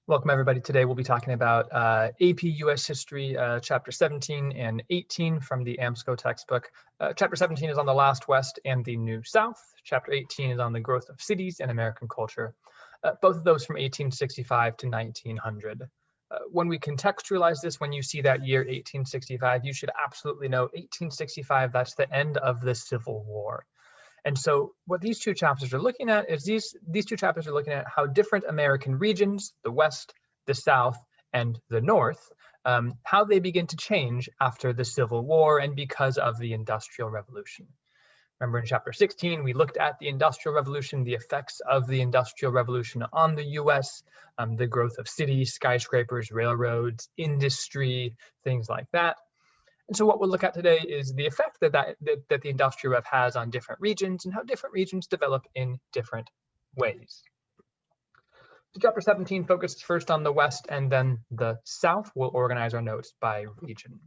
Welcome, everybody. Today we'll be talking about AP US History, Chapter 17 and 18 from the AMSCO textbook. Chapter 17 is on the Last West and the New South. Chapter 18 is on the growth of cities and American culture. Both of those from 1865 to 1900. When we contextualize this, when you see that year 1865, you should absolutely know 1865, that's the end of the Civil War. And so what these two chapters are looking at is these two chapters are looking at how different American regions, the West, the South, and the North, how they begin to change after the Civil War and because of the Industrial Revolution. Remember in chapter 16, we looked at the Industrial Revolution, the effects of the Industrial Revolution on the US, the growth of cities, skyscrapers, railroads, industry, things like that. And so what we'll look at today is the effect that the Industrial Rev has on different regions and how different regions develop in different ways. So chapter 17 focuses first on the West and then the South. We'll organize our notes by region.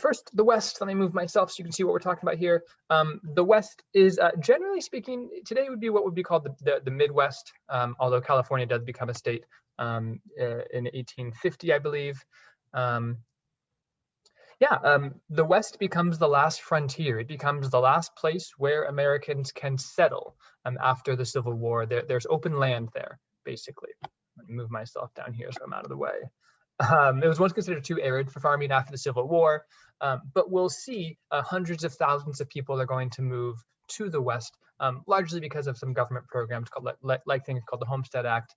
First, the West. Let me move myself so you can see what we're talking about here. The West is, generally speaking, today would be what would be called the Midwest, although California does become a state in 1850, I believe. The West becomes the last frontier. It becomes the last place where Americans can settle after the Civil War. There's open land there, basically. Let me move myself down here so I'm out of the way. It was once considered too arid for farming after the Civil War, but we'll see hundreds of thousands of people are going to move to the West, largely because of some government programs called like things called the Homestead Act.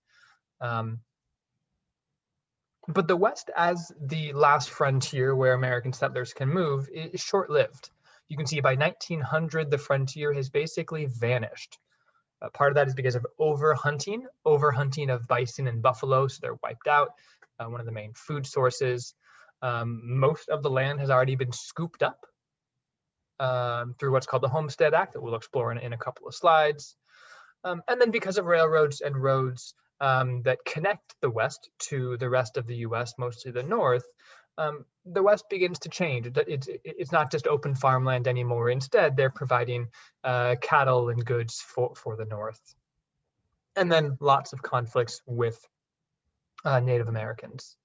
But the West as the last frontier where American settlers can move is short-lived. You can see by 1900, the frontier has basically vanished. Part of that is because of overhunting of bison and buffalo, so they're wiped out, one of the main food sources. Most of the land has already been scooped up through what's called the Homestead Act that we'll explore in a couple of slides. And then because of railroads and roads that connect the West to the rest of the US, mostly the North, the West begins to change. It's not just open farmland anymore. Instead, they're providing cattle and goods for the North. And then lots of conflicts with Native Americans.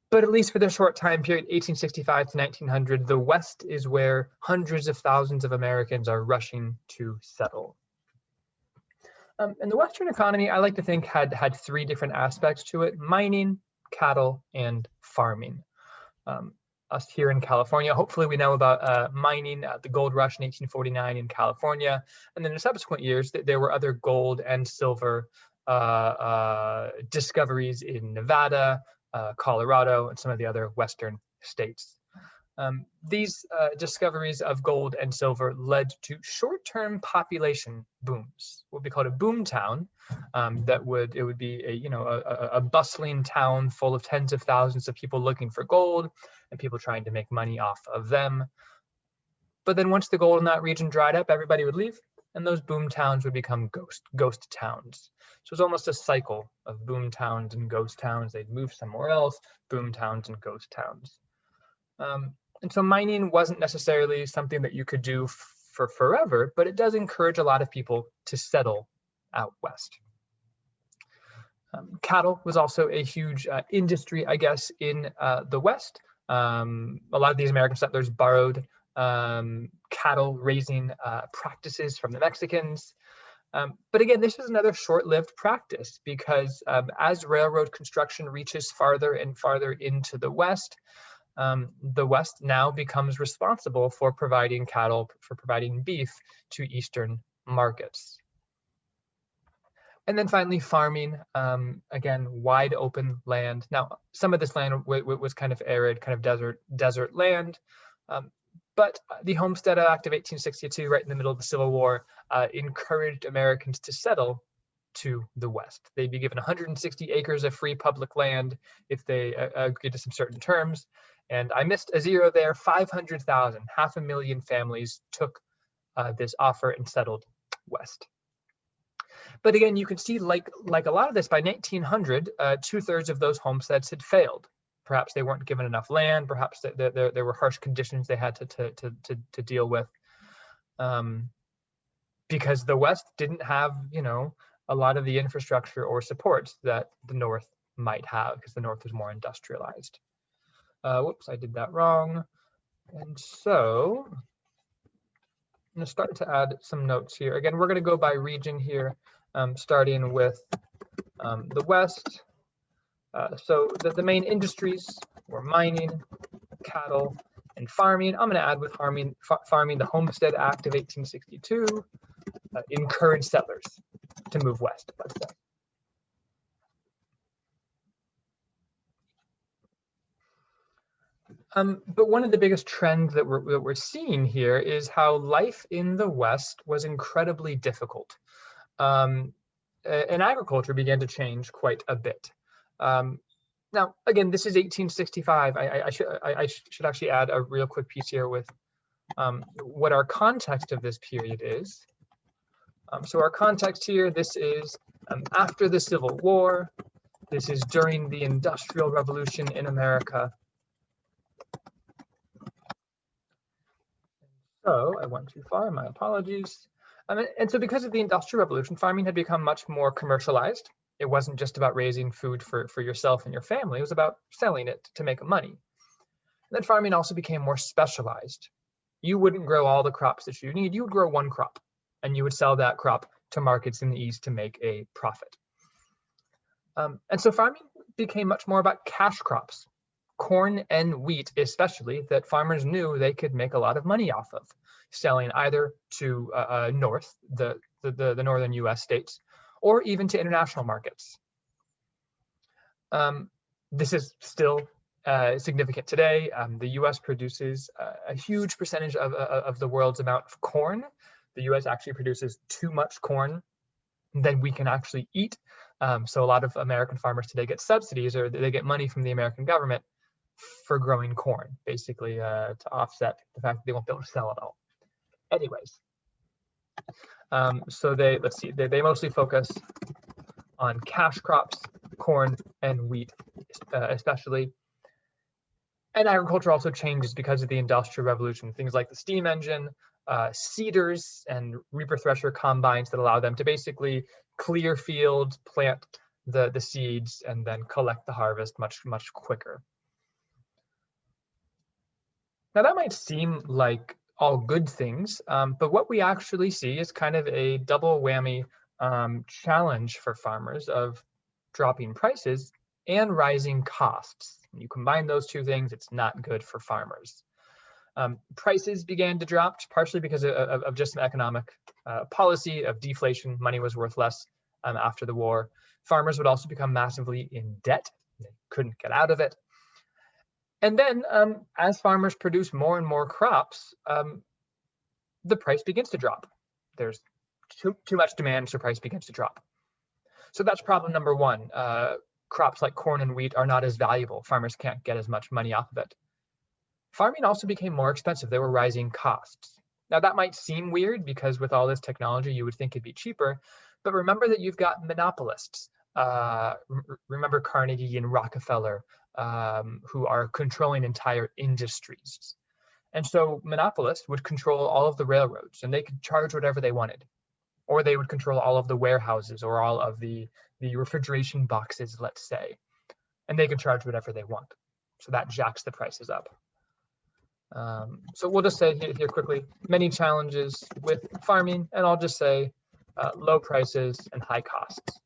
But at least for the short time period, 1865 to 1900, the West is where hundreds of thousands of Americans are rushing to settle. And the Western economy, I like to think, had three different aspects to it: mining, cattle, and farming. Us here in California, hopefully we know about mining, the gold rush in 1849 in California. And then in subsequent years, there were other gold and silver discoveries in Nevada, Colorado, and some of the other Western states. These discoveries of gold and silver led to short-term population booms, what we call a boom town. It would be a bustling town full of tens of thousands of people looking for gold and people trying to make money off of them. But then once the gold in that region dried up, everybody would leave, and those boom towns would become ghost towns. So it's almost a cycle of boom towns and ghost towns. They'd move somewhere else, boom towns and ghost towns. And so mining wasn't necessarily something that you could do for forever, but it does encourage a lot of people to settle out west. Cattle was also a huge industry, I guess, in the West. A lot of these American settlers borrowed cattle raising practices from the Mexicans. But again, this is another short-lived practice because as railroad construction reaches farther and farther into the West now becomes responsible for providing cattle, for providing beef to Eastern markets. And then finally, farming, again, wide open land. Now, some of this land was kind of arid, kind of desert land, but the Homestead Act of 1862, right in the middle of the Civil War, encouraged Americans to settle to the West. They'd be given 160 acres of free public land if they agreed to some certain terms. And I missed a zero there. 500,000, 500,000 families took this offer and settled west. But again, you can see, like a lot of this, by 1900, 2/3 of those homesteads had failed. Perhaps they weren't given enough land. Perhaps there were harsh conditions they had to deal with, because the West didn't have, a lot of the infrastructure or supports that the North might have, because the North was more industrialized. Whoops, I did that wrong. And so I'm going to start to add some notes here. Again, we're going to go by region here, starting with the West. So the main industries were mining, cattle, and farming. I'm going to add with farming the Homestead Act of 1862 encouraged settlers to move west, let's say. But one of the biggest trends that we're seeing here is how life in the West was incredibly difficult. And agriculture began to change quite a bit. Now, again, this is 1865. I should actually add a real quick piece here with what our context of this period is. So our context here, this is after the Civil War. This is during the Industrial Revolution in America. So I went too far, my apologies. And so because of the Industrial Revolution, farming had become much more commercialized. It wasn't just about raising food for yourself and your family, it was about selling it to make money. And then farming also became more specialized. You wouldn't grow all the crops that you need, you would grow one crop, and you would sell that crop to markets in the East to make a profit. And so farming became much more about cash crops, corn and wheat especially, that farmers knew they could make a lot of money off of, selling either to north, the northern US states, or even to international markets. This is still significant today. The US produces a huge percentage of the world's amount of corn. The US actually produces too much corn than we can actually eat. So a lot of American farmers today get subsidies, or they get money from the American government for growing corn, basically to offset the fact that they won't be able to sell it all. Anyways, so they mostly focus on cash crops, corn and wheat especially. And agriculture also changes because of the Industrial Revolution. Things like the steam engine, seeders and reaper thresher combines that allow them to basically clear fields, plant the seeds, and then collect the harvest much quicker. Now that might seem like all good things, but what we actually see is kind of a double whammy challenge for farmers of dropping prices and rising costs. When you combine those two things, it's not good for farmers. Prices began to drop partially because of just an economic policy of deflation. Money was worth less after the war. Farmers would also become massively in debt. They couldn't get out of it. And then as farmers produce more and more crops, the price begins to drop. There's too much demand, so price begins to drop. So that's problem number one. Crops like corn and wheat are not as valuable. Farmers can't get as much money off of it. Farming also became more expensive. There were rising costs. Now that might seem weird because with all this technology, you would think it'd be cheaper, but remember that you've got monopolists. Remember Carnegie and Rockefeller, who are controlling entire industries. And so monopolists would control all of the railroads, and they could charge whatever they wanted. Or they would control all of the warehouses or all of the refrigeration boxes, let's say, and they can charge whatever they want. So that jacks the prices up. So we'll just say here quickly, many challenges with farming, and I'll just say low prices and high costs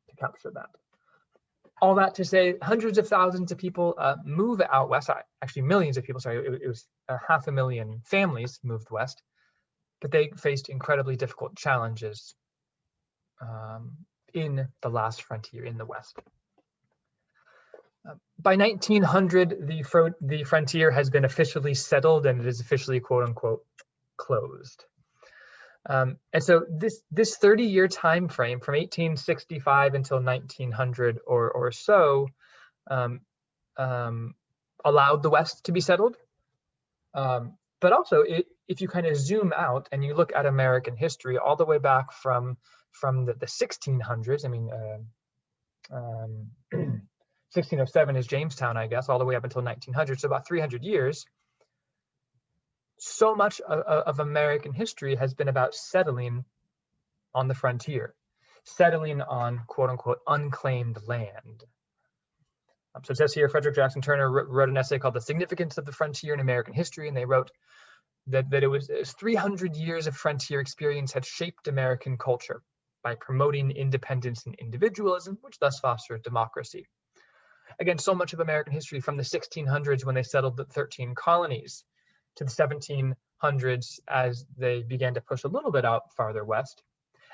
to capture that. All that to say, hundreds of thousands of people move out west. Actually, millions of people, sorry, it was 500,000 families moved west, but they faced incredibly difficult challenges in the last frontier in the West. By 1900, the frontier has been officially settled and it is officially, quote unquote, closed. And so this 30-year time frame from 1865 until 1900 or so allowed the West to be settled. But also, if you kind of zoom out and you look at American history all the way back from the 1600s, I mean, 1607 is Jamestown, I guess, all the way up until 1900, so about 300 years. So much of American history has been about settling on the frontier, settling on quote unquote unclaimed land. So it says here, Frederick Jackson Turner wrote an essay called The Significance of the Frontier in American History, and they wrote that it was 300 years of frontier experience had shaped American culture by promoting independence and individualism, which thus fostered democracy. Again, so much of American history from the 1600s when they settled the 13 colonies to the 1700s as they began to push a little bit out farther west.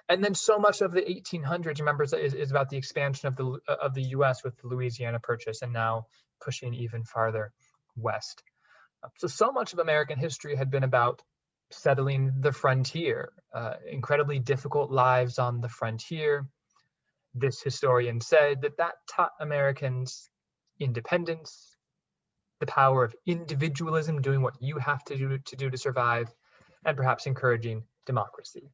And then so much of the 1800s, remember, is about the expansion of the U.S. with the Louisiana Purchase, and now pushing even farther west. So much of American history had been about settling the frontier, incredibly difficult lives on the frontier. This historian said that taught Americans independence, the power of individualism, doing what you have to do to survive, and perhaps encouraging democracy.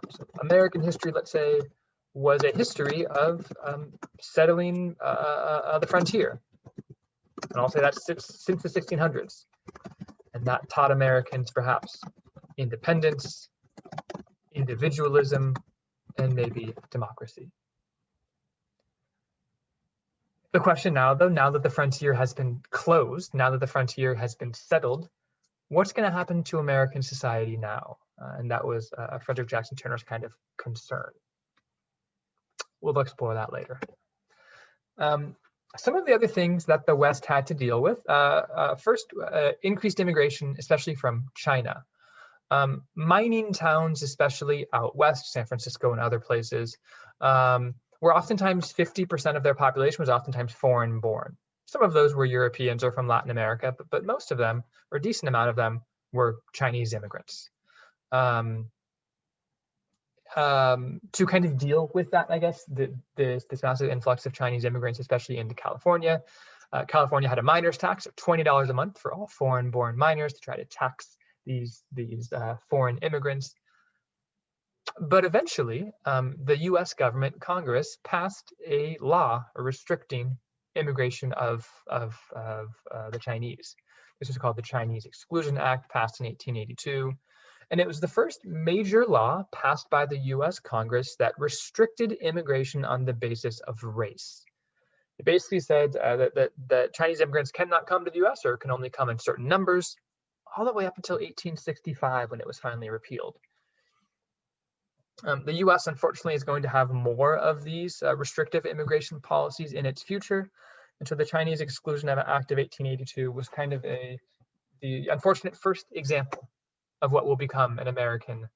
So American history, let's say, was a history of settling the frontier. And I'll say that since the 1600s. And that taught Americans perhaps independence, individualism, and maybe democracy. The question now, though, now that the frontier has been closed, now that the frontier has been settled, what's going to happen to American society now? And that was Frederick Jackson Turner's kind of concern. We'll explore that later. Some of the other things that the West had to deal with, first, increased immigration, especially from China. Mining towns, especially out west, San Francisco and other places, were oftentimes 50% of their population was oftentimes foreign born. Some of those were Europeans or from Latin America, but most of them, or a decent amount of them, were Chinese immigrants. To kind of deal with that, I guess, this massive influx of Chinese immigrants, especially into California. California had a miner's tax of $20 a month for all foreign-born miners to try to tax these foreign immigrants. But eventually, the U.S. government, Congress, passed a law restricting immigration of the Chinese. This is called the Chinese Exclusion Act, passed in 1882. And it was the first major law passed by the U.S. Congress that restricted immigration on the basis of race. It basically said that Chinese immigrants cannot come to the U.S. or can only come in certain numbers, all the way up until 1865 when it was finally repealed. The U.S. unfortunately is going to have more of these restrictive immigration policies in its future. And so the Chinese Exclusion Act of 1882 was kind of the unfortunate first example of what will become an American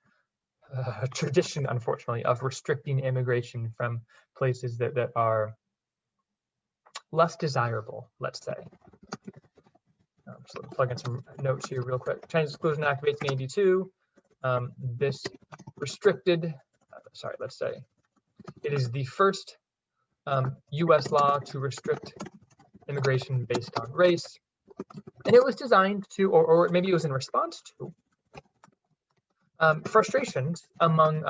tradition, unfortunately, of restricting immigration from places that are less desirable, let's say. So plug in some notes here real quick. Chinese Exclusion Act of 1882. This restricted, let's say, it is the first U.S. law to restrict immigration based on race. And it was designed to, or maybe it was in response to, frustrations among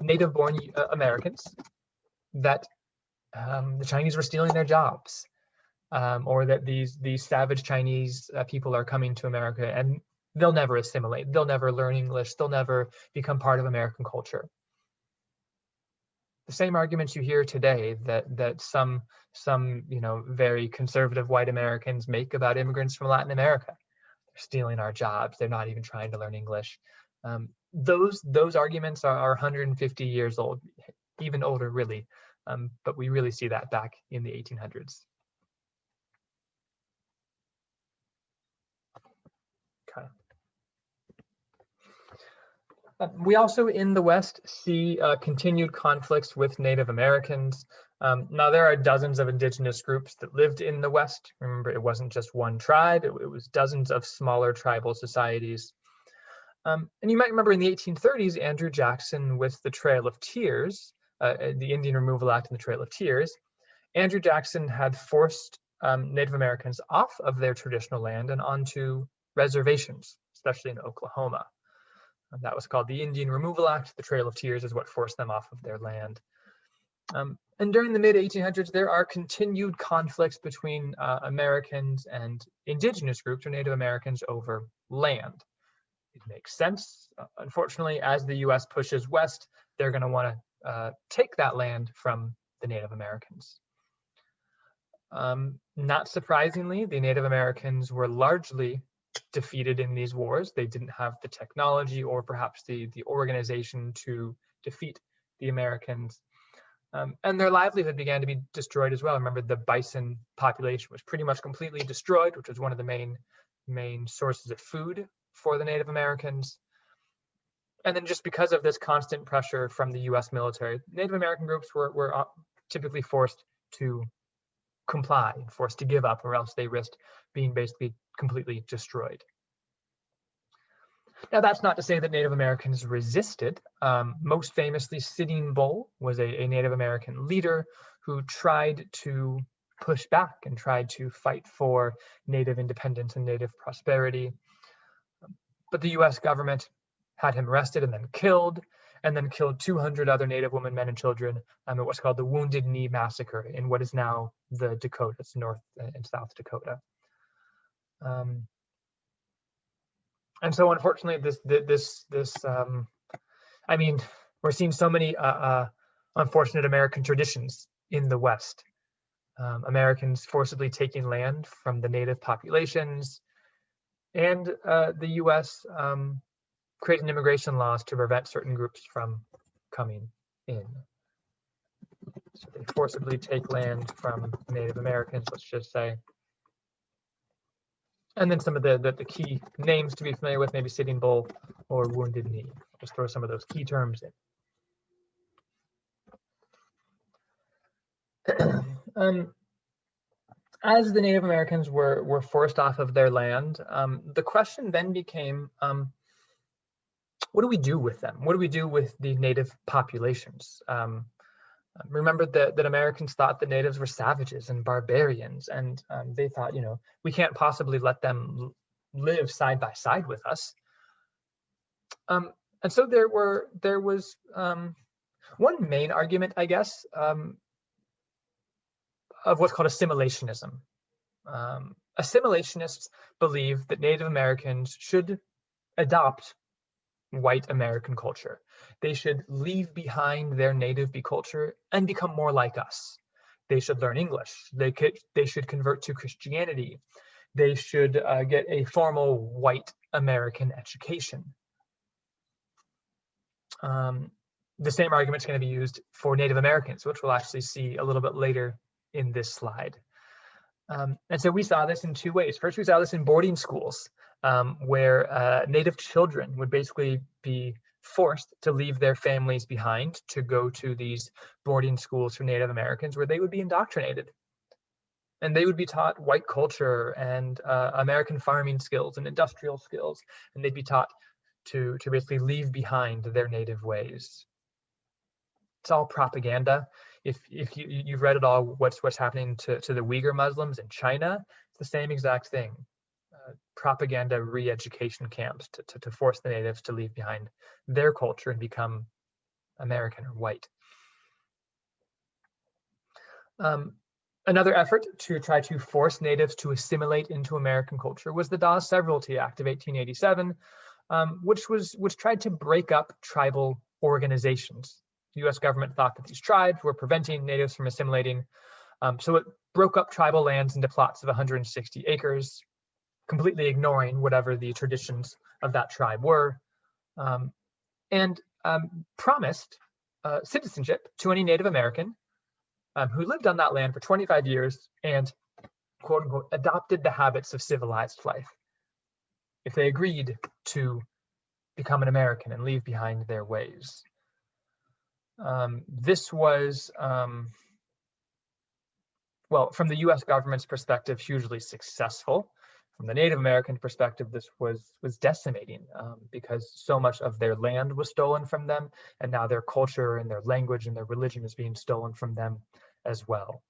native-born Americans that the Chinese were stealing their jobs, or that these savage Chinese people are coming to America and they'll never assimilate, they'll never learn English, they'll never become part of American culture. The same arguments you hear today that some very conservative white Americans make about immigrants from Latin America. They're stealing our jobs, they're not even trying to learn English. Those arguments are 150 years old, even older really, but we really see that back in the 1800s. Okay. We also in the West see continued conflicts with Native Americans. Now there are dozens of indigenous groups that lived in the West. Remember, it wasn't just one tribe, it was dozens of smaller tribal societies. And you might remember in the 1830s, Andrew Jackson with the Trail of Tears, the Indian Removal Act and the Trail of Tears, Andrew Jackson had forced Native Americans off of their traditional land and onto reservations, especially in Oklahoma. And that was called the Indian Removal Act. The Trail of Tears is what forced them off of their land. And during the mid-1800s, there are continued conflicts between Americans and indigenous groups or Native Americans over land. It makes sense. Unfortunately, as the US pushes west, they're going to want to take that land from the Native Americans. Not surprisingly, the Native Americans were largely defeated in these wars. They didn't have the technology or perhaps the organization to defeat the Americans. And their livelihood began to be destroyed as well. Remember, the bison population was pretty much completely destroyed, which was one of the main sources of food for the Native Americans. And then just because of this constant pressure from the US military, Native American groups were typically forced to comply, forced to give up, or else they risked being basically completely destroyed. Now, that's not to say that Native Americans resisted. Most famously, Sitting Bull was a Native American leader who tried to push back and tried to fight for Native independence and Native prosperity. But the US government had him arrested and then killed 200 other Native women, men, and children at what's called the Wounded Knee Massacre in what is now the Dakotas, North and South Dakota. And so, unfortunately, I mean, we're seeing so many unfortunate American traditions in the West. Americans forcibly taking land from the Native populations, and the US creating immigration laws to prevent certain groups from coming in. So they forcibly take land from Native Americans, let's just say. And then some of the key names to be familiar with, maybe Sitting Bull or Wounded Knee. I'll just throw some of those key terms in. As the Native Americans were forced off of their land, the question then became, what do we do with them? What do we do with the Native populations? Remember that Americans thought the natives were savages and barbarians, and they thought, we can't possibly let them live side by side with us. And so there was one main argument, I guess, of what's called assimilationism. Assimilationists believe that Native Americans should adopt white American culture. They should leave behind their native culture and become more like us. They should learn English. They should convert to Christianity. They should get a formal white American education. The same argument is going to be used for Native Americans, which we'll actually see a little bit later in this slide. And so we saw this in two ways. First, we saw this in boarding schools, where Native children would basically be forced to leave their families behind to go to these boarding schools for Native Americans, where they would be indoctrinated. And they would be taught white culture and American farming skills and industrial skills, and they'd be taught to basically leave behind their native ways. It's all propaganda. If you've read it all, what's happening to the Uyghur Muslims in China, it's the same exact thing. Propaganda re-education camps to force the natives to leave behind their culture and become American or white. Another effort to try to force natives to assimilate into American culture was the Dawes Severalty Act of 1887, which tried to break up tribal organizations. The US government thought that these tribes were preventing natives from assimilating, so it broke up tribal lands into plots of 160 acres, completely ignoring whatever the traditions of that tribe were, and promised citizenship to any Native American who lived on that land for 25 years and, quote unquote, adopted the habits of civilized life, if they agreed to become an American and leave behind their ways. This was, well, from the US government's perspective, hugely successful. From the Native American perspective, this was decimating because so much of their land was stolen from them, and now their culture and their language and their religion is being stolen from them as well.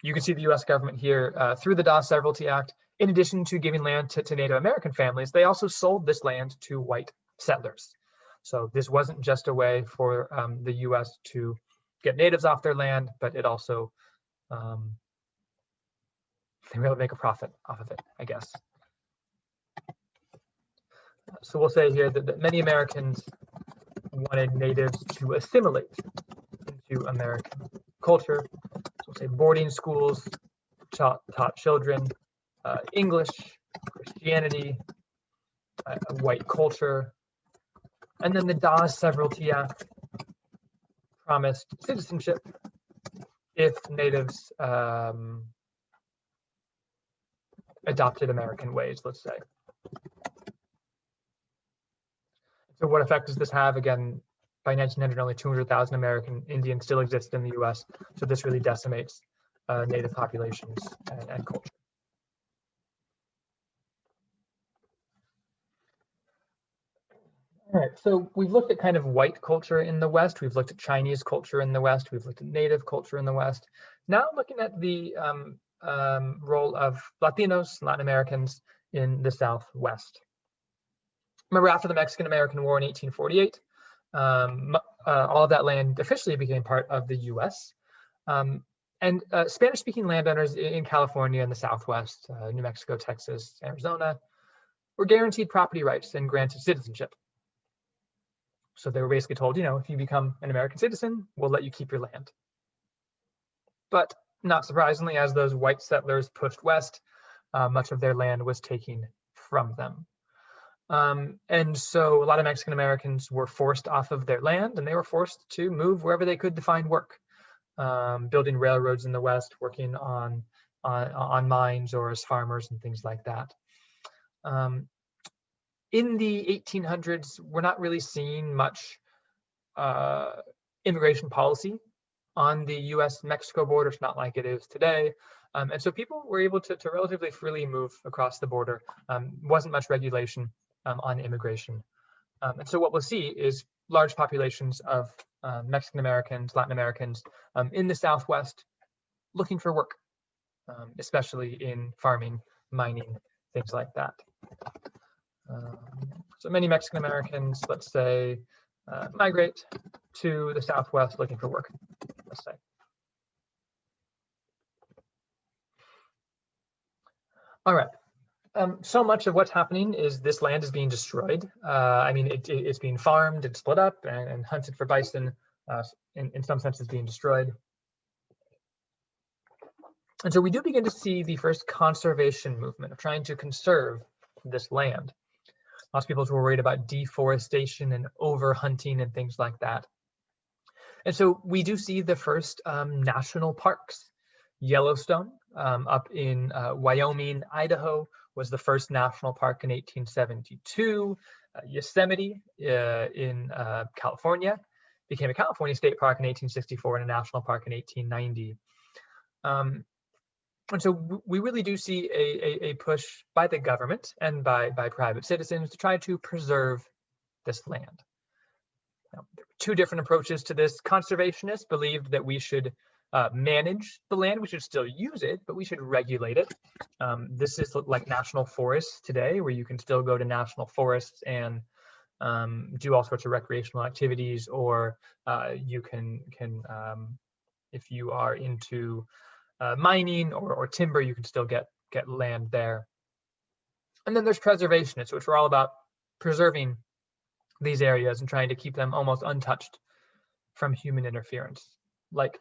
You can see the US government here through the Dawes Severalty Act. In addition to giving land to Native American families, they also sold this land to white settlers. So this wasn't just a way for the US to get natives off their land, but it also, they really make a profit off of it, I guess. So we'll say here that many Americans wanted natives to assimilate into American culture. So we'll say boarding schools taught children English, Christianity, white culture, and then the Dawes Severalty Act promised citizenship if natives adopted American ways, let's say. So what effect does this have? Again, by 1900, only 200,000 American Indians still exist in the US. So this really decimates native populations and culture. All right, so we've looked at kind of white culture in the West. We've looked at Chinese culture in the West. We've looked at native culture in the West. Now looking at the role of Latinos, Latin Americans in the Southwest. Remember, after the Mexican-American War in 1848, all of that land officially became part of the US. And Spanish-speaking landowners in California and the Southwest, New Mexico, Texas, Arizona, were guaranteed property rights and granted citizenship. So they were basically told, you know, if you become an American citizen, we'll let you keep your land. But not surprisingly, as those white settlers pushed west, much of their land was taken from them. And so a lot of Mexican Americans were forced off of their land, and they were forced to move wherever they could to find work, building railroads in the West, working on mines or as farmers and things like that. In the 1800s, we're not really seeing much immigration policy on the US-Mexico border. It's not like it is today. And so people were able to relatively freely move across the border. Wasn't much regulation on immigration. And so what we'll see is large populations of Mexican Americans, Latin Americans in the Southwest looking for work, especially in farming, mining, things like that. So many Mexican Americans, let's say, migrate to the Southwest looking for work, let's say. All right. So much of what's happening is this land is being destroyed. I mean, it's being farmed and split up and hunted for bison. In some sense, it's being destroyed. And so we do begin to see the first conservation movement of trying to conserve this land. Lots of people were worried about deforestation and overhunting and things like that. And so we do see the first national parks. Yellowstone up in Wyoming, Idaho was the first national park in 1872. Yosemite in California became a California state park in 1864 and a national park in 1890. And so we really do see a push by the government and by private citizens to try to preserve this land. Now, there were two different approaches to this. Conservationists believed that we should manage the land, we should still use it, but we should regulate it. This is like national forests today, where you can still go to national forests and do all sorts of recreational activities, or you can if you are into mining or timber, you can still get land there. And then there's preservationists, which are all about preserving these areas and trying to keep them almost untouched from human interference, like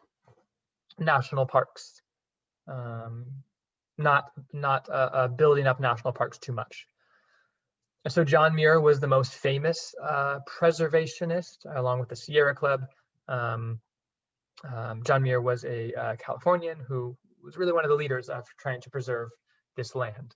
national parks, not building up national parks too much. And so John Muir was the most famous preservationist, along with the Sierra Club. John Muir was a Californian who was really one of the leaders of trying to preserve this land.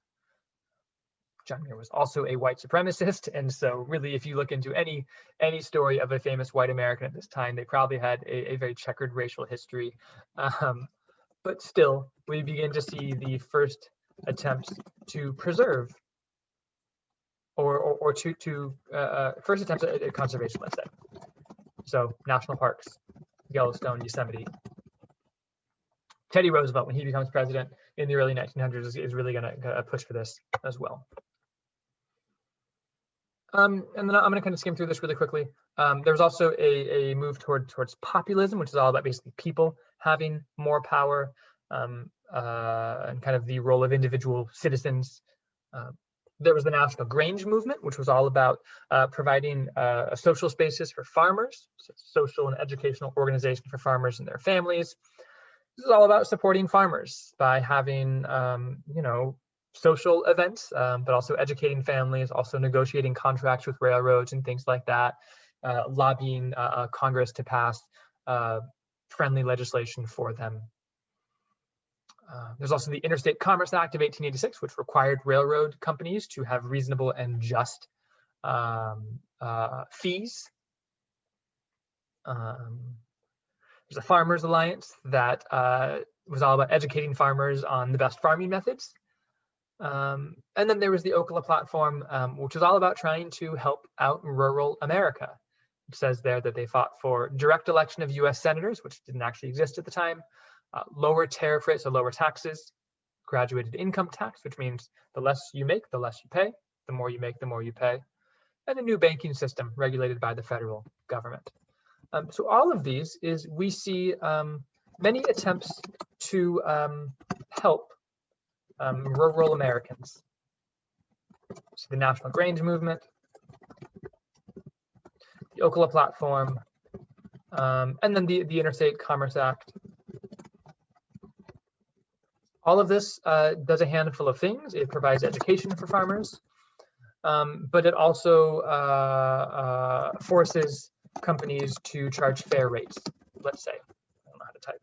John Muir was also a white supremacist, and so really, if you look into any story of a famous white American at this time, they probably had a very checkered racial history. But still, we begin to see the first attempts to preserve, or first attempts at conservation, let's say. So national parks, Yellowstone, Yosemite. Teddy Roosevelt, when he becomes president in the early 1900s, is really going to push for this as well. And then I'm going to kind of skim through this really quickly. There was also a move towards populism, which is all about basically people having more power, and kind of the role of individual citizens. There was the National Grange Movement, which was all about providing social spaces for farmers, so social and educational organization for farmers and their families. This is all about supporting farmers by having, social events, but also educating families, also negotiating contracts with railroads and things like that, lobbying Congress to pass friendly legislation for them. There's also the Interstate Commerce Act of 1886, which required railroad companies to have reasonable and just fees. There's a Farmers Alliance that was all about educating farmers on the best farming methods. And then there was the Ocala Platform, which was all about trying to help out rural America. It says there that they fought for direct election of US senators, which didn't actually exist at the time, lower tariff rates or lower taxes, graduated income tax, which means the less you make, the less you pay, the more you make, the more you pay, and a new banking system regulated by the federal government. So all of these is we see many attempts to help rural Americans. So the National Grange Movement, the Ocala Platform, and then the Interstate Commerce Act. All of this does a handful of things. It provides education for farmers, but it also forces companies to charge fair rates, let's say. I don't know how to type.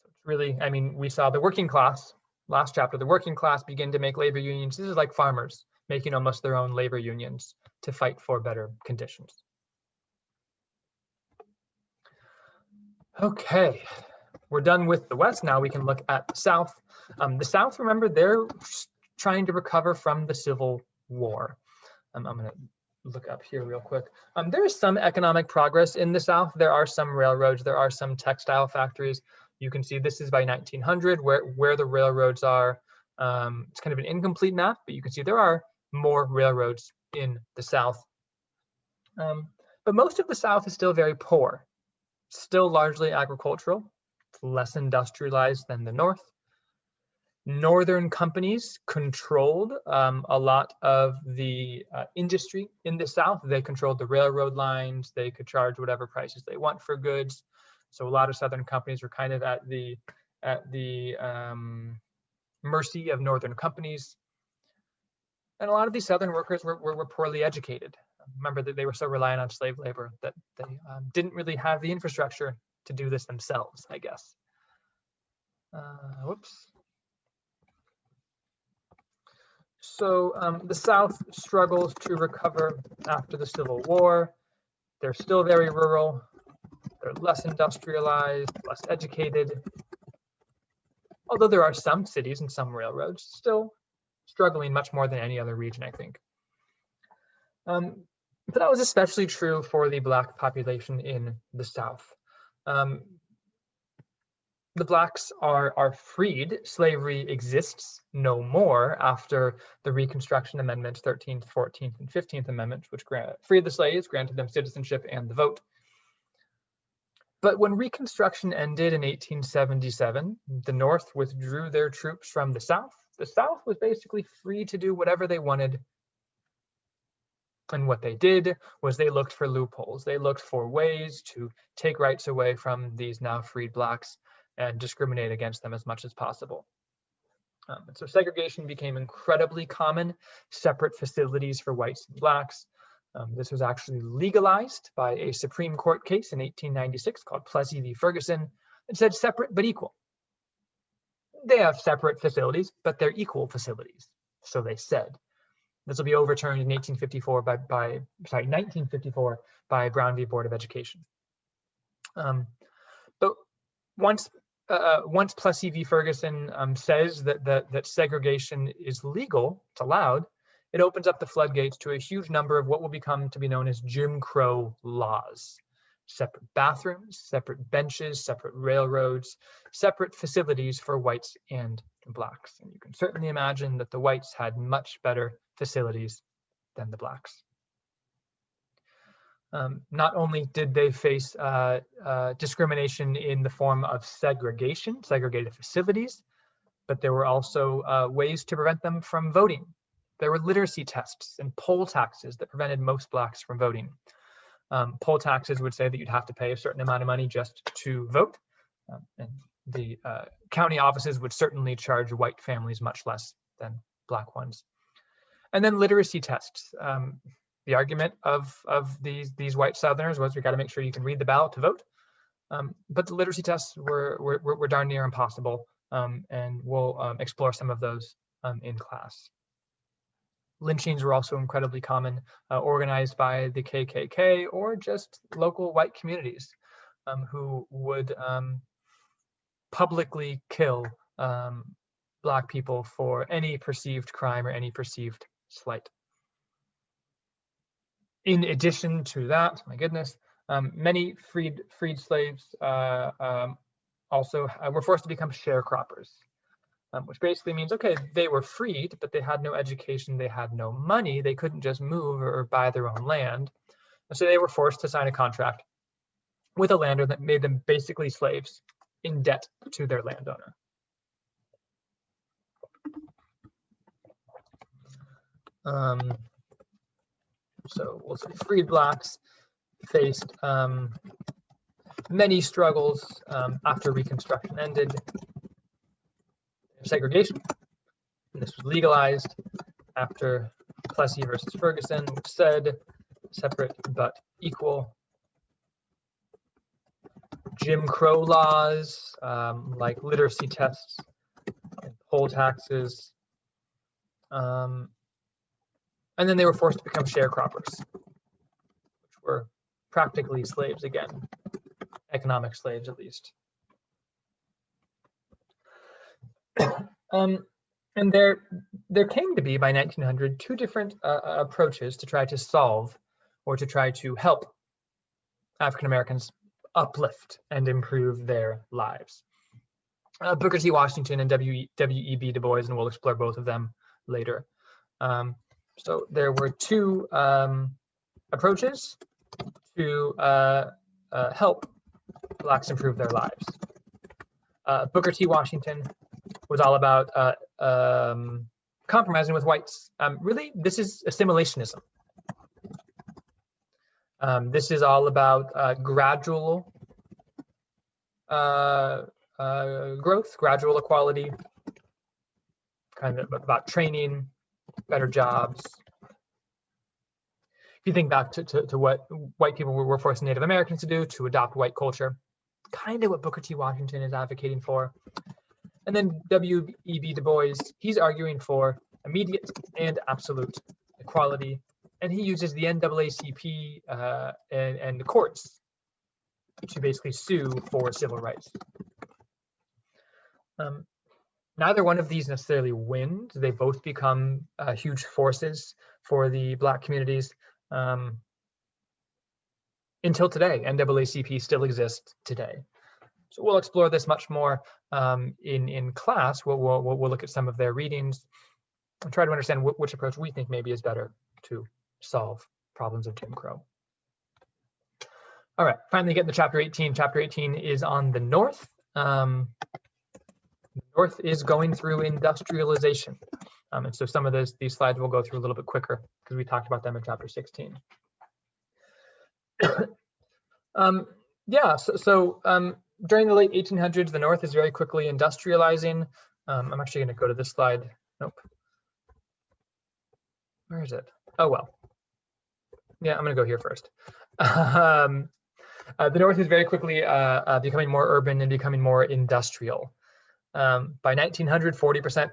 So it's really, I mean, we saw the working class, last chapter, the working class begin to make labor unions. This is like farmers making almost their own labor unions to fight for better conditions. Okay. We're done with the West. Now we can look at the South. The South, remember, they're trying to recover from the Civil War. I'm going to look up here real quick. There is some economic progress in the South. There are some railroads. There are some textile factories. You can see this is by 1900 where the railroads are. It's kind of an incomplete map, but you can see there are more railroads in the South. But most of the South is still very poor, still largely agricultural. Less industrialized than the North. Northern companies controlled a lot of the industry in the South. They controlled the railroad lines. They could charge whatever prices they want for goods. So a lot of Southern companies were kind of at the mercy of Northern companies. And a lot of these Southern workers were poorly educated. Remember that they were so reliant on slave labor that they didn't really have the infrastructure to do this themselves, I guess. Whoops. So the South struggles to recover after the Civil War. They're still very rural. They're less industrialized, less educated. Although there are some cities and some railroads, still struggling much more than any other region, I think. But that was especially true for the Black population in the South. The Blacks are freed. Slavery exists no more after the Reconstruction Amendments, 13th, 14th, and 15th Amendments, which freed the slaves, granted them citizenship and the vote. But when Reconstruction ended in 1877, the North withdrew their troops from the South. The South was basically free to do whatever they wanted. And what they did was they looked for loopholes. They looked for ways to take rights away from these now freed Blacks and discriminate against them as much as possible. And so segregation became incredibly common, separate facilities for whites and Blacks. This was actually legalized by a Supreme Court case in 1896 called Plessy v. Ferguson. It said separate but equal. They have separate facilities, but they're equal facilities, so they said. This will be overturned in 1954 by Brown v. Board of Education. But once Plessy v. Ferguson says that segregation is legal, it's allowed, it opens up the floodgates to a huge number of what will become to be known as Jim Crow laws. Separate bathrooms, separate benches, separate railroads, separate facilities for whites and Blacks. And you can certainly imagine that the whites had much better facilities than the Blacks. Not only did they face discrimination in the form of segregation, segregated facilities, but there were also ways to prevent them from voting. There were literacy tests and poll taxes that prevented most Blacks from voting. Poll taxes would say that you'd have to pay a certain amount of money just to vote. And the county offices would certainly charge white families much less than Black ones. And then literacy tests. The argument of these white Southerners was we got to make sure you can read the ballot to vote. But the literacy tests were darn near impossible, and we'll explore some of those in class. Lynchings were also incredibly common, organized by the KKK or just local white communities who would publicly kill Black people for any perceived crime or any perceived slight. In addition to that, my goodness, many freed slaves also were forced to become sharecroppers, which basically means, okay, they were freed, but they had no education, they had no money, they couldn't just move or buy their own land. And so they were forced to sign a contract with a landowner that made them basically slaves in debt to their landowner. So we'll say freed Blacks faced many struggles after Reconstruction ended. Segregation, and this was legalized after Plessy versus Ferguson, which said separate but equal. Jim Crow laws like literacy tests and poll taxes, and then they were forced to become sharecroppers, which were practically slaves again, economic slaves at least. And there came to be, by 1900, two different approaches to try to solve or to try to help African Americans uplift and improve their lives. Booker T. Washington and W.E.B. Du Bois, and we'll explore both of them later. So there were two approaches to help Blacks improve their lives. Booker T. Washington was all about compromising with whites. Really, this is assimilationism. This is all about gradual growth, gradual equality, kind of about training, better jobs. If you think back to what white people were forcing Native Americans to do, to adopt white culture, kind of what Booker T. Washington is advocating for. And then W.E.B. Du Bois, he's arguing for immediate and absolute equality. And he uses the NAACP and the courts to basically sue for civil rights. Neither one of these necessarily wins. They both become huge forces for the Black communities. Until today, NAACP still exists today. So we'll explore this much more in class. We'll look at some of their readings and try to understand which approach we think maybe is better to solve problems of Jim Crow. All right, finally getting to chapter 18. Chapter 18 is on the North. The North is going through industrialization. And so some of these slides we'll go through a little bit quicker because we talked about them in chapter 16. During the late 1800s, the North is very quickly industrializing. I'm actually going to go to this slide. Nope. Where is it? Oh, well. Yeah, I'm going to go here first. The North is very quickly becoming more urban and becoming more industrial. By 1900, 40%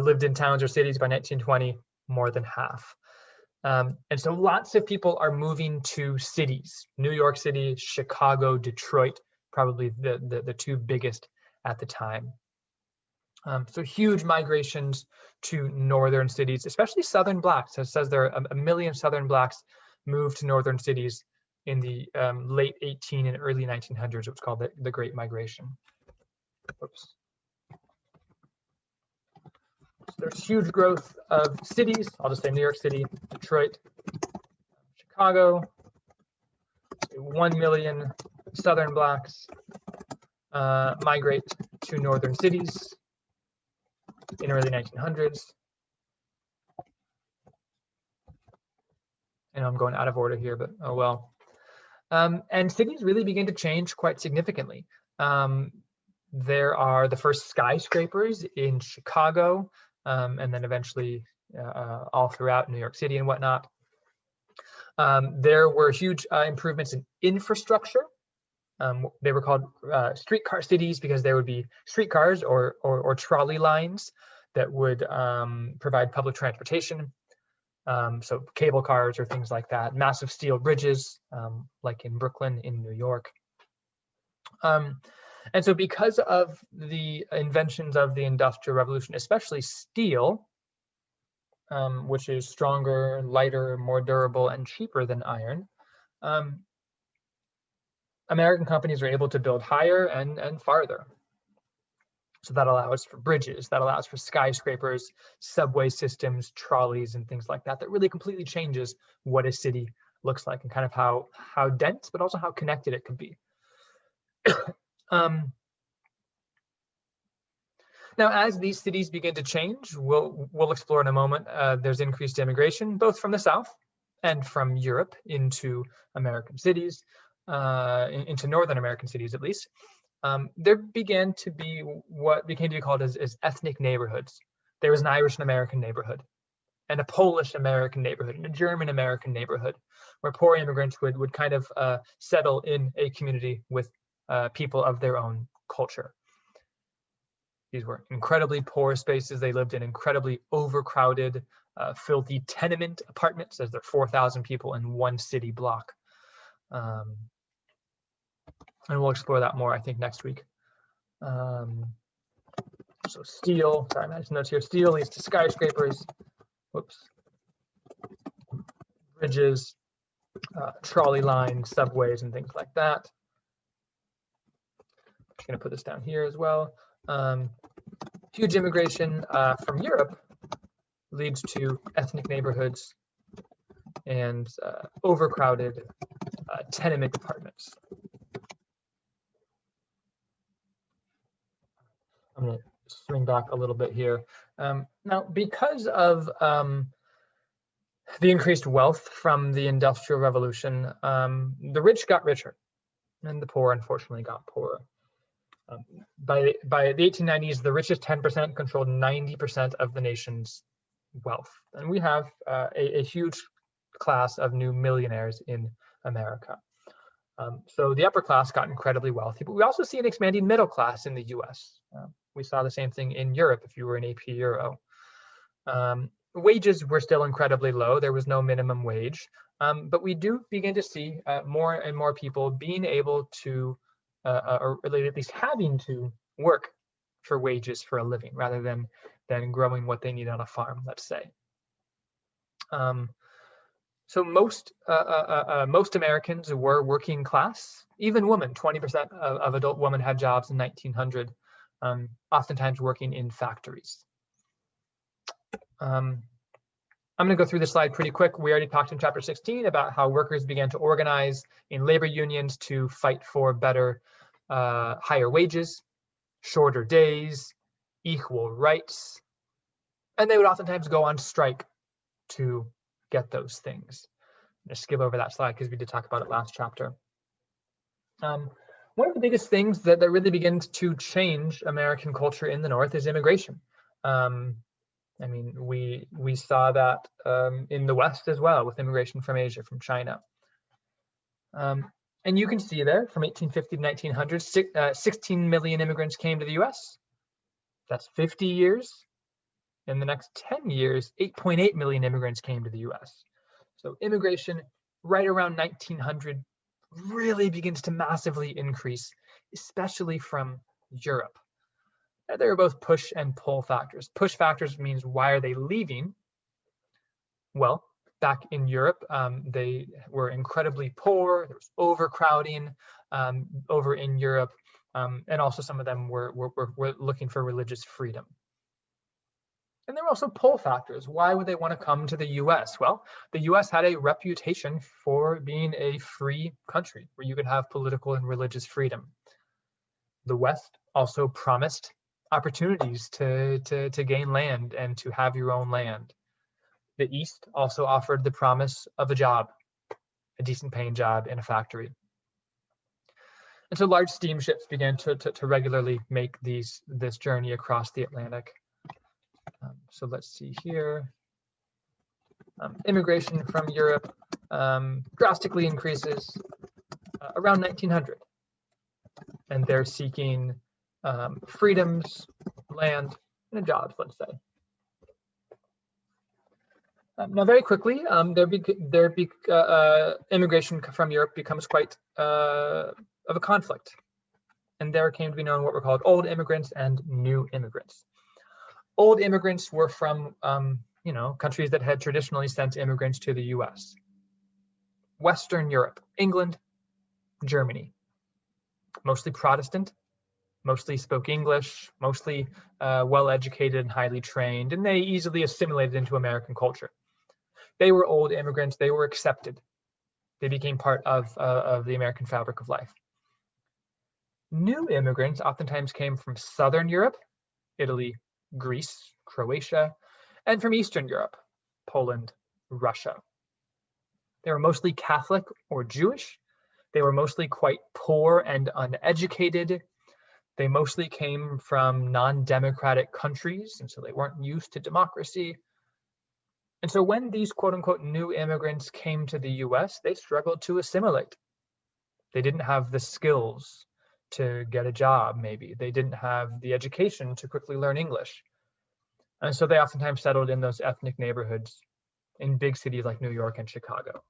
lived in towns or cities. By 1920, more than half. And so lots of people are moving to cities. New York City, Chicago, Detroit, probably the two biggest at the time. So huge migrations to northern cities, especially Southern Blacks. It says there are 1 million Southern Blacks moved to northern cities in the late 18 and early 1900s. It was called the Great Migration. Oops. So there's huge growth of cities. I'll just say New York City, Detroit, Chicago. 1 million Southern Blacks migrate to northern cities. in early 1900s. And I'm going out of order here, but oh well. And cities really begin to change quite significantly. There are the first skyscrapers in Chicago, and then eventually all throughout New York City and whatnot. There were huge improvements in infrastructure. They were called streetcar cities because there would be streetcars or trolley lines that would provide public transportation. So cable cars or things like that, massive steel bridges, like in Brooklyn in New York. And so because of the inventions of the Industrial Revolution, especially steel, which is stronger, lighter, more durable, and cheaper than iron, American companies are able to build higher and farther. So that allows for bridges, that allows for skyscrapers, subway systems, trolleys, and things like that. That really completely changes what a city looks like and kind of how dense, but also how connected it can be. Now, as these cities begin to change, we'll explore in a moment, there's increased immigration, both from the South and from Europe into American cities, into Northern American cities at least. There began to be what became to be called as ethnic neighborhoods. There was an Irish American neighborhood, and a Polish American neighborhood, and a German American neighborhood, where poor immigrants would kind of settle in a community with people of their own culture. These were incredibly poor spaces. They lived in incredibly overcrowded, filthy tenement apartments, as there are 4,000 people in one city block. And we'll explore that more, I think, next week. So steel, sorry, I just notes here, steel leads to skyscrapers, whoops, bridges, trolley lines, subways, and things like that. I'm just gonna put this down here as well. Huge immigration from Europe leads to ethnic neighborhoods and overcrowded tenement apartments. I'm going to swing back a little bit here. Now, because of the increased wealth from the Industrial Revolution, the rich got richer and the poor, unfortunately, got poorer. By the 1890s, the richest 10% controlled 90% of the nation's wealth. And we have a huge class of new millionaires in America. So the upper class got incredibly wealthy, but we also see an expanding middle class in the US. We saw the same thing in Europe if you were an AP Euro. Wages were still incredibly low. There was no minimum wage, but we do begin to see more and more people being able to, or at least having to work for wages for a living rather than growing what they need on a farm, let's say. So most Americans were working class, even women. 20% of adult women had jobs in 1900, oftentimes working in factories. I'm going to go through this slide pretty quick. We already talked in chapter 16 about how workers began to organize in labor unions to fight for better, higher wages, shorter days, equal rights, and they would oftentimes go on strike to get those things. I'm going to skip over that slide because we did talk about it last chapter. One of the biggest things that really begins to change American culture in the North is immigration. I mean, we saw that in the West as well with immigration from Asia, from China. And you can see there from 1850 to 1900, 16 million immigrants came to the US. That's 50 years. In the next 10 years, 8.8 million immigrants came to the US. So immigration right around 1900 really begins to massively increase, especially from Europe. There are both push and pull factors. Push factors means why are they leaving? Well, back in Europe, they were incredibly poor. There was overcrowding over in Europe, and also some of them were looking for religious freedom. And there were also pull factors. Why would they want to come to the US? Well, the US had a reputation for being a free country where you could have political and religious freedom. The West also promised opportunities to gain land and to have your own land. The East also offered the promise of a job, a decent paying job in a factory. And so large steamships began to regularly make this journey across the Atlantic. So let's see here. Immigration from Europe drastically increases around 1900. And they're seeking freedoms, land, and jobs, let's say. Now, very quickly, immigration from Europe becomes quite of a conflict. And there came to be known what were called old immigrants and new immigrants. Old immigrants were from countries that had traditionally sent immigrants to the US. Western Europe, England, Germany. Mostly Protestant, mostly spoke English, mostly well-educated and highly trained, and they easily assimilated into American culture. They were old immigrants, they were accepted. They became part of the American fabric of life. New immigrants oftentimes came from Southern Europe, Italy, Greece, Croatia, and from Eastern Europe, Poland, Russia. They were mostly Catholic or Jewish. They were mostly quite poor and uneducated. They mostly came from non-democratic countries, and so they weren't used to democracy. And so when these quote-unquote new immigrants came to the US, they struggled to assimilate. They didn't have the skills to get a job, maybe. They didn't have the education to quickly learn English. And so they oftentimes settled in those ethnic neighborhoods in big cities like New York and Chicago.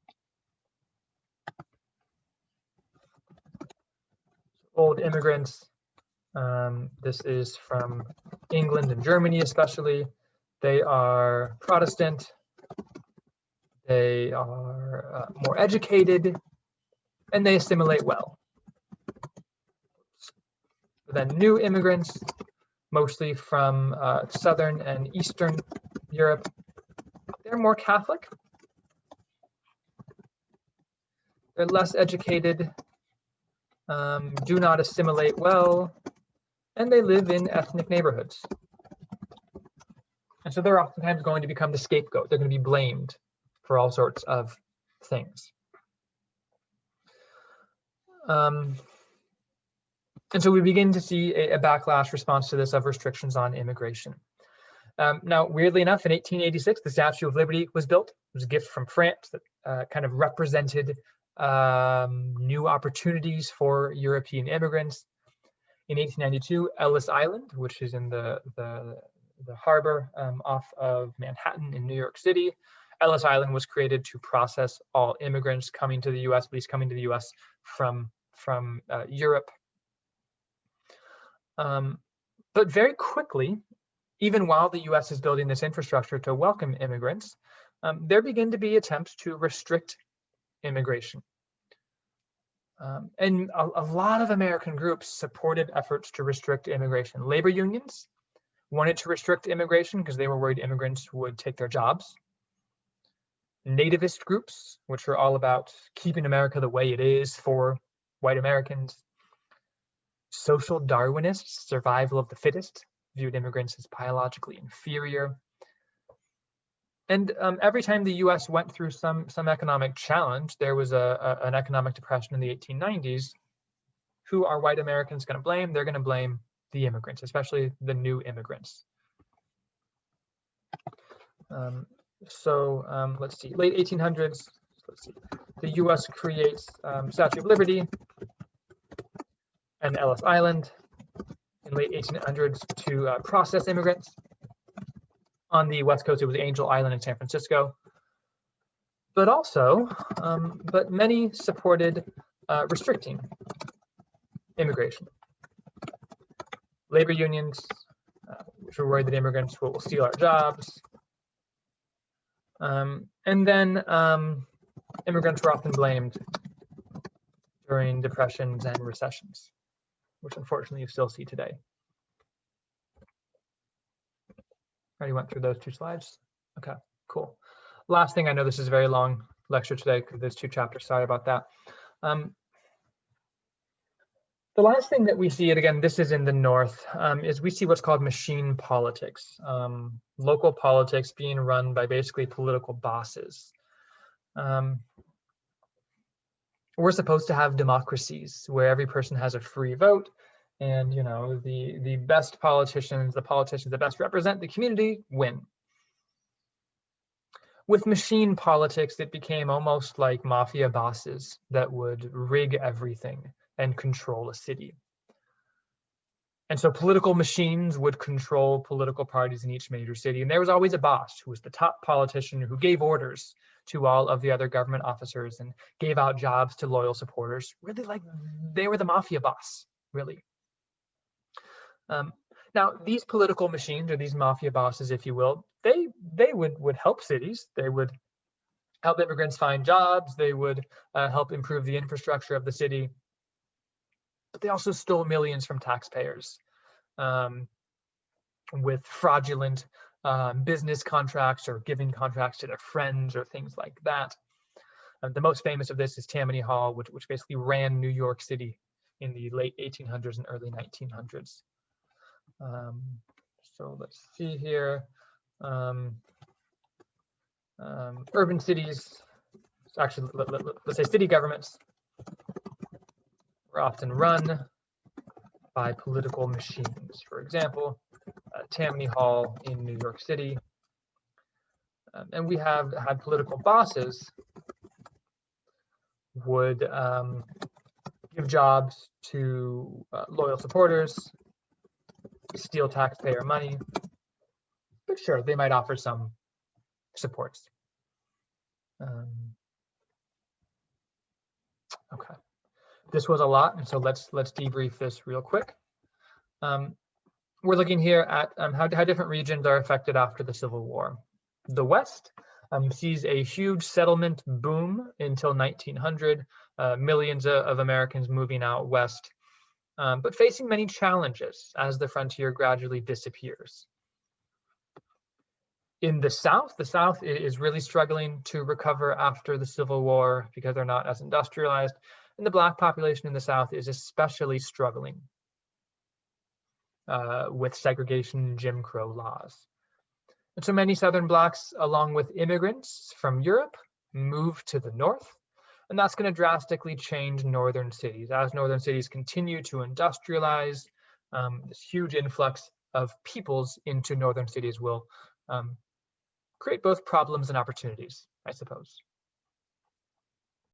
Old immigrants, this is from England and Germany especially. They are Protestant, they are more educated, and they assimilate well. Then new immigrants, mostly from Southern and Eastern Europe, they're more Catholic. They're less educated, do not assimilate well, and they live in ethnic neighborhoods. And so they're oftentimes going to become the scapegoat. They're going to be blamed for all sorts of things. And so we begin to see a backlash response to this of restrictions on immigration. Now, weirdly enough, in 1886, the Statue of Liberty was built. It was a gift from France that kind of represented new opportunities for European immigrants. In 1892, Ellis Island, which is in the harbor off of Manhattan in New York City, Ellis Island was created to process all immigrants coming to the US, at least coming to the US from Europe. But very quickly, even while the US is building this infrastructure to welcome immigrants, there begin to be attempts to restrict immigration. And a lot of American groups supported efforts to restrict immigration. Labor unions wanted to restrict immigration because they were worried immigrants would take their jobs. Nativist groups, which are all about keeping America the way it is for white Americans. Social Darwinists, survival of the fittest, viewed immigrants as biologically inferior. And every time the US went through some economic challenge, there was an economic depression in the 1890s. Who are white Americans going to blame? They're going to blame the immigrants, especially the new immigrants. Let's see, late 1800s, let's see, the US creates Statue of Liberty and Ellis Island in late 1800s to process immigrants. On the West Coast, it was Angel Island in San Francisco. But also, but many supported restricting immigration. Labor unions, which were worried that immigrants will steal our jobs. And then immigrants were often blamed during depressions and recessions, which unfortunately you still see today. Already went through those two slides. Okay, cool. Last thing, I know this is a very long lecture today because there's 2 chapters, sorry about that. The last thing that we see, and again, this is in the North, is we see what's called machine politics, local politics being run by basically political bosses. We're supposed to have democracies where every person has a free vote, and the best politicians, the politicians that best represent the community, win. With machine politics, it became almost like mafia bosses that would rig everything and control a city. And so political machines would control political parties in each major city. And there was always a boss who was the top politician who gave orders to all of the other government officers and gave out jobs to loyal supporters. Really, like they were the mafia boss, really. Now, these political machines, or these mafia bosses, if you will, they would help cities. They would help immigrants find jobs. They would help improve the infrastructure of the city. But they also stole millions from taxpayers with fraudulent business contracts or giving contracts to their friends or things like that. The most famous of this is Tammany Hall, which basically ran New York City in the late 1800s and early 1900s. So let's see here. Urban cities, actually, let's say city governments, were often run by political machines. For example, Tammany Hall in New York City. And we have had political bosses would give jobs to loyal supporters, steal taxpayer money, but sure, they might offer some supports. Okay, this was a lot, and so let's debrief this real quick. We're looking here at how different regions are affected after the Civil War. The West sees a huge settlement boom until 1900, millions of Americans moving out west, but facing many challenges as the frontier gradually disappears. In the South is really struggling to recover after the Civil War because they're not as industrialized, and the Black population in the South is especially struggling with segregation and Jim Crow laws. And so many Southern Blacks, along with immigrants from Europe, move to the North, and that's going to drastically change northern cities. As northern cities continue to industrialize, this huge influx of peoples into northern cities will create both problems and opportunities, I suppose.